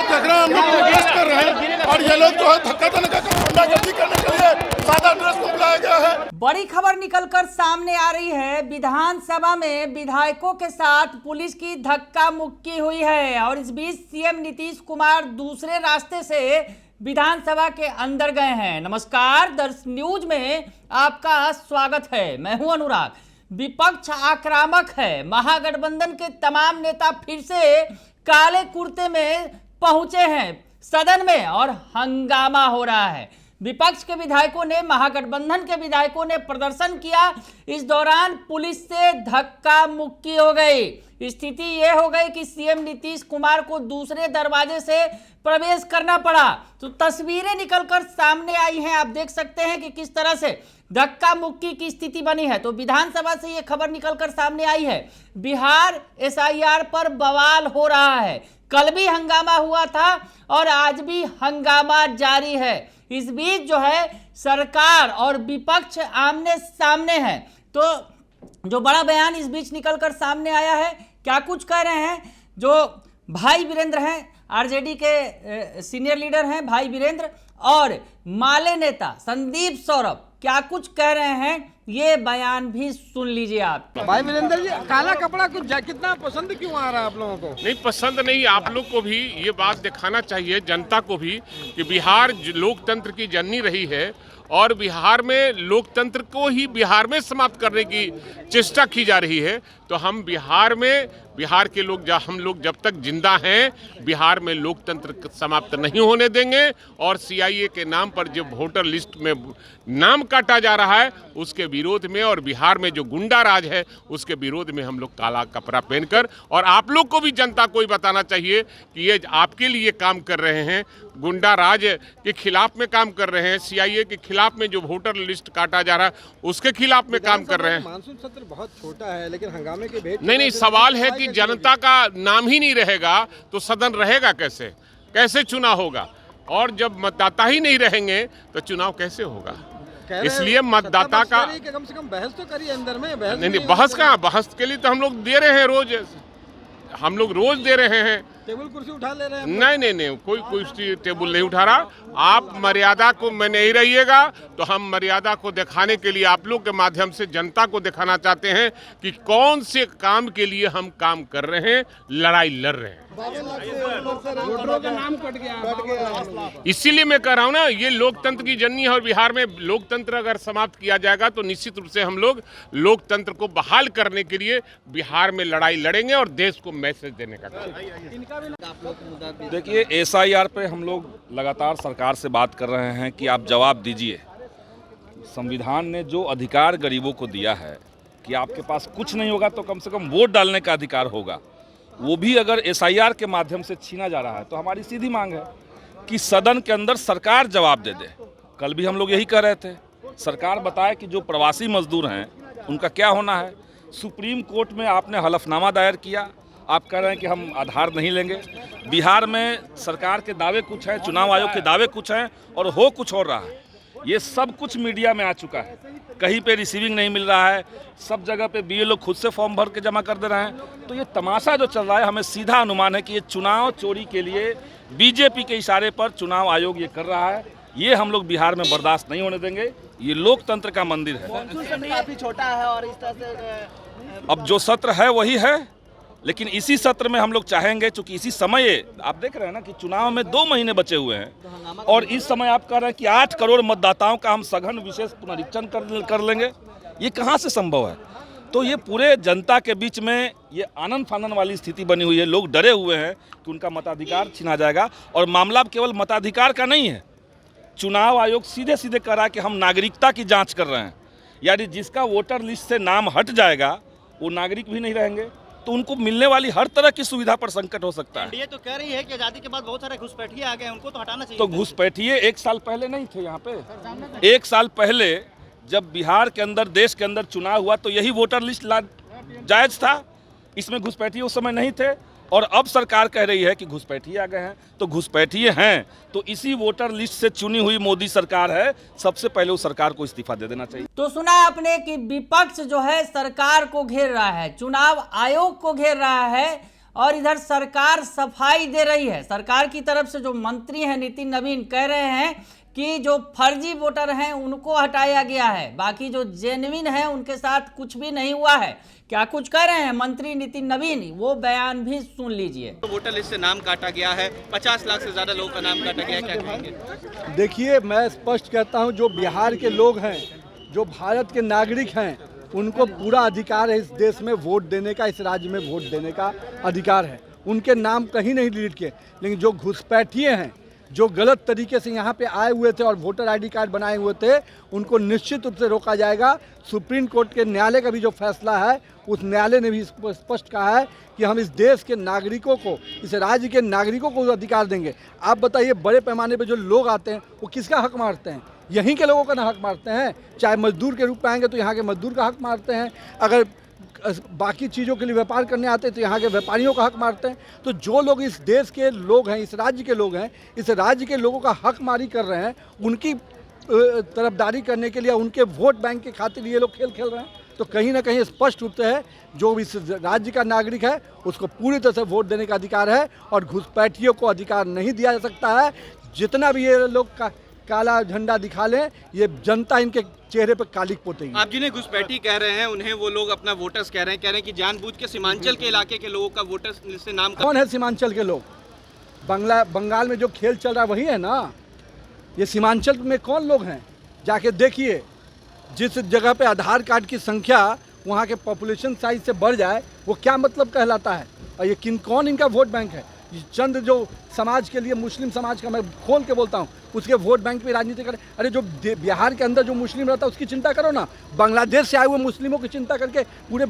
झगड़ा हम लोग प्रोटेस्ट कर रहे हैं और ये लोग जो है धक्का धक्का गुंडागर्दी करने के लिए सादा ड्रेस में बुलाया गया है। बड़ी खबर निकलकर सामने आ रही है। विधानसभा में विधायकों के साथ पुलिस की धक्का मुक्की हुई है और इस बीच सीएम नीतीश कुमार दूसरे रास्ते से विधानसभा के अंदर गए हैं। नमस्कार, दर्श न्यूज में आपका स्वागत है। मैं हूं अनुराग। विपक्ष आक्रामक है। महागठबंधन के तमाम नेता फिर से काले कुर्ते में पहुंचे हैं सदन में और हंगामा हो रहा है। विपक्ष के विधायकों ने, महागठबंधन के विधायकों ने प्रदर्शन किया। इस दौरान पुलिस से धक्का मुक्की हो गई। स्थिति यह हो गई कि सीएम नीतीश कुमार को दूसरे दरवाजे से प्रवेश करना पड़ा। तो तस्वीरें निकलकर सामने आई हैं। आप देख सकते हैं कि किस तरह से धक्का मुक्की की स्थिति बनी है। तो विधानसभा से यह खबर निकलकर सामने आई है, बिहार एसआईआर पर बवाल हो रहा है। कल भी हंगामा हुआ था और आज भी हंगामा जारी है। इस बीच जो है सरकार और विपक्ष आमने सामने है। तो जो बड़ा बयान इस बीच निकलकर सामने आया है, क्या कुछ कह रहे हैं जो भाई वीरेंद्र हैं, आरजेडी के सीनियर लीडर हैं भाई वीरेंद्र, और माले नेता संदीप सौरभ क्या कुछ कह रहे हैं, ये बयान भी सुन लीजिए आप। भाई वीरेंद्र जी, काला कपड़ा कुछ कितना पसंद क्यों आ रहा है आप लोगों को? नहीं पसंद नहीं, आप लोग को भी ये बात दिखाना चाहिए, जनता को भी, कि बिहार लोकतंत्र की जननी रही है और बिहार में लोकतंत्र को ही बिहार में समाप्त करने की चेष्टा की जा रही है। तो हम बिहार के लोग, हम लोग जब तक जिंदा हैं बिहार में लोकतंत्र समाप्त नहीं होने देंगे। और सीआईए के नाम पर जो वोटर लिस्ट में नाम काटा जा रहा है उसके विरोध में, और बिहार में जो गुंडा राज है उसके विरोध में हम लोग काला कपड़ा पहनकर, और आप लोग को भी, जनता को भी बताना चाहिए कि ये आपके लिए काम कर रहे हैं, गुंडा राज के खिलाफ में काम कर रहे हैं, सीआईए के खिलाफ में जो वोटर लिस्ट काटा जा रहा है उसके खिलाफ में काम कर रहे हैं। मानसून सत्र बहुत छोटा है लेकिन हंगामे के भेंट नहीं, सवाल है कि जनता का नाम ही नहीं रहेगा तो सदन रहेगा कैसे? कैसे चुनाव होगा? और जब मतदाता ही नहीं रहेंगे तो चुनाव कैसे होगा? इसलिए मतदाता का कम से कम बहस तो करिए अंदर में। बहस नहीं, बहस कहाँ? बहस के लिए तो हम लोग दे रहे हैं रोज, हम लोग रोज दे रहे हैं। टेबल कुर्सी उठा ले रहे हैं? नहीं, कोई कुर्सी टेबल नहीं उठा रहा। आप मर्यादा को में नहीं रहिएगा तो हम मर्यादा को दिखाने के लिए आप लोग के माध्यम से जनता को दिखाना चाहते हैं कि कौन से काम के लिए हम काम कर रहे हैं, लड़ाई लड़ रहे हैं। का नाम कट गया। इसीलिए मैं कह रहा हूँ ना, ये लोकतंत्र की जननी है और बिहार में लोकतंत्र अगर समाप्त किया जाएगा तो निश्चित रूप से हम लोग लोकतंत्र को बहाल करने के लिए बिहार में लड़ाई लड़ेंगे और देश को मैसेज देने का काम। देखिए, एसआईआर पे हम लोग लगातार सरकार से बात कर रहे हैं कि आप जवाब दीजिए। संविधान ने जो अधिकार गरीबों को दिया है कि आपके पास कुछ नहीं होगा तो कम से कम वोट डालने का अधिकार होगा, वो भी अगर एसआईआर के माध्यम से छीना जा रहा है तो हमारी सीधी मांग है कि सदन के अंदर सरकार जवाब दे दे। कल भी हम लोग यही कह रहे थे, सरकार बताए कि जो प्रवासी मजदूर हैं उनका क्या होना है। सुप्रीम कोर्ट में आपने हलफनामा दायर किया, आप कह रहे हैं कि हम आधार नहीं लेंगे। बिहार में सरकार के दावे कुछ हैं, चुनाव आयोग के दावे कुछ हैं और हो कुछ और रहा है। ये सब कुछ मीडिया में आ चुका है, कहीं पे रिसीविंग नहीं मिल रहा है, सब जगह पे बीएलओ खुद से फॉर्म भर के जमा कर दे रहे हैं। तो ये तमाशा जो चल रहा है, हमें सीधा अनुमान है कि ये चुनाव चोरी के लिए बीजेपी के इशारे पर चुनाव आयोग ये कर रहा है। ये हम लोग बिहार में बर्दाश्त नहीं होने देंगे। ये लोकतंत्र का मंदिर है। काफी छोटा है और इस तरह से अब जो सत्र है वही है, लेकिन इसी सत्र में हम लोग चाहेंगे, चूंकि इसी समय आप देख रहे हैं ना कि चुनाव में 2 महीने बचे हुए हैं और इस समय आप कह रहे हैं कि 8 करोड़ मतदाताओं का हम सघन विशेष पुनरीक्षण कर लेंगे। ये कहाँ से संभव है? तो ये पूरे जनता के बीच में ये आनंद फानन वाली स्थिति बनी हुई है। लोग डरे हुए हैं कि उनका मताधिकार छीना जाएगा। और मामला केवल मताधिकार का नहीं है, चुनाव आयोग सीधे सीधे कह रहा है कि हम नागरिकता की जाँच कर रहे हैं। यानी जिसका वोटर लिस्ट से नाम हट जाएगा वो नागरिक भी नहीं रहेंगे, तो उनको मिलने वाली हर तरह की सुविधा पर संकट हो सकता है। ये तो कह रही है कि आजादी के बाद बहुत सारे घुसपैठिए आ गए, उनको तो हटाना चाहिए। तो घुसपैठिए 1 साल पहले नहीं थे यहाँ पे। 1 साल पहले जब बिहार के अंदर, देश के अंदर चुनाव हुआ तो यही वोटर लिस्ट जायज था, इसमें घुसपैठिए उस समय नहीं थे। और अब सरकार कह रही है कि घुसपैठिए आ गए हैं, तो घुसपैठिए हैं तो इसी वोटर लिस्ट से चुनी हुई मोदी सरकार है, सबसे पहले उस सरकार को इस्तीफा दे देना चाहिए। तो सुना आपने कि विपक्ष जो है सरकार को घेर रहा है, चुनाव आयोग को घेर रहा है, और इधर सरकार सफाई दे रही है। सरकार की तरफ से जो मंत्री हैं नितिन नवीन कह रहे हैं कि जो फर्जी वोटर हैं उनको हटाया गया है, बाकी जो जेन्युइन है उनके साथ कुछ भी नहीं हुआ है। क्या कुछ कह रहे हैं मंत्री नितिन नवीन, वो बयान भी सुन लीजिए। तो वोटर लिस्ट से नाम काटा गया है, 50 लाख से ज्यादा लोगों का नाम काटा गया है, क्या कहेंगे? देखिए, मैं स्पष्ट कहता हूं, जो बिहार के लोग हैं, जो भारत के नागरिक हैं, उनको पूरा अधिकार है इस देश में वोट देने का, इस राज्य में वोट देने का अधिकार है। उनके नाम कहीं नहीं डिलीट किए, लेकिन जो घुसपैठिए हैं, जो गलत तरीके से यहाँ पे आए हुए थे और वोटर आईडी कार्ड बनाए हुए थे, उनको निश्चित रूप से रोका जाएगा। सुप्रीम कोर्ट के न्यायालय का भी जो फैसला है, उस न्यायालय ने भी स्पष्ट कहा है कि हम इस देश के नागरिकों को, इस राज्य के नागरिकों को अधिकार देंगे। आप बताइए, बड़े पैमाने पे जो लोग आते हैं वो किसका हक मारते हैं? यहीं के लोगों का ना हक मारते हैं। चाहे मजदूर के रूप में आएंगे तो यहाँ के मजदूर का हक मारते हैं, अगर बाकी चीज़ों के लिए व्यापार करने आते हैं तो यहाँ के व्यापारियों का हक मारते हैं। तो जो लोग इस देश के लोग हैं, इस राज्य के लोग हैं, इस राज्य के लोगों का हक मारी कर रहे हैं, उनकी तरफदारी करने के लिए, उनके वोट बैंक के खातिर ये लोग खेल खेल रहे हैं। तो कहीं ना कहीं स्पष्ट रूप से है, जो इस राज्य का नागरिक है उसको पूरी तरह से वोट देने का अधिकार है, और घुसपैठियों को अधिकार नहीं दिया जा सकता है। जितना भी ये लोग काला झंडा दिखा लें, ये जनता इनके चेहरे पर कालिक पोतेगी। आप जिन्हें घुसपैठी कह रहे हैं उन्हें वो लोग अपना वोटर्स कह रहे हैं कि जानबूझ के सीमांचल के इलाके के लोगों का वोटर्स लिस्ट से नाम कौन है सीमांचल के लोग? बंगाल में जो खेल चल रहा है वही है ना। ये सीमांचल में कौन लोग हैं? जाके देखिए, जिस जगह पे आधार कार्ड की संख्या वहाँ के पॉपुलेशन साइज से बढ़ जाए, वो क्या मतलब कहलाता है? और ये कौन इनका वोट बैंक है? चंद जो समाज के लिए, मुस्लिम समाज का मैं खोल के बोलता हूँ, उसके वोट बैंक पे राजनीति करें। अरे जो बिहार के अंदर जो मुस्लिम रहता है उसकी चिंता करो ना। बांग्लादेश से आए हुए मुस्लिमों की चिंता करके पूरे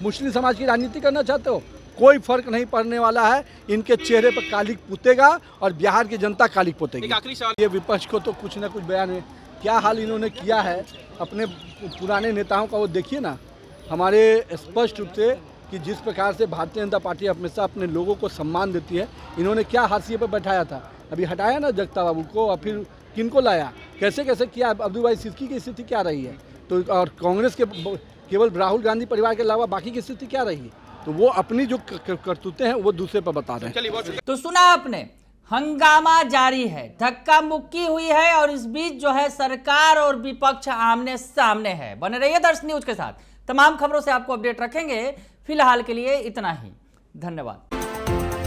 मुस्लिम समाज की राजनीति करना चाहते हो? कोई फर्क नहीं पड़ने वाला है। इनके चेहरे पर कालिक पुतेगा और बिहार की जनता कालिक पुतेगी। एक आखिरी सवाल, ये विपक्ष को तो कुछ ना कुछ बयान है, क्या हाल इन्होंने किया है अपने पुराने नेताओं का, वो देखिए ना। हमारे स्पष्ट रूप से कि जिस प्रकार से भारतीय जनता पार्टी हमेशा अपने लोगों को सम्मान देती है, इन्होंने क्या हाशिए पर बैठाया था? अभी हटाया ना जगता बाबू को, और फिर किनको लाया, कैसे कैसे किया? अब्दुल भाई सिद्दीकी की स्थिति क्या रही है? तो और कांग्रेस के केवल राहुल गांधी परिवार के अलावा बाकी की स्थिति क्या रही है? तो वो अपनी जो करतूतें हैं वो दूसरे पर बता रहे हैं। तो सुना आपने, हंगामा जारी है, धक्का मुक्की हुई है, और इस बीच जो है सरकार और विपक्ष आमने सामने है। बने रहिए दर्श न्यूज के साथ, तमाम खबरों से आपको अपडेट रखेंगे। फिलहाल के लिए इतना ही, धन्यवाद।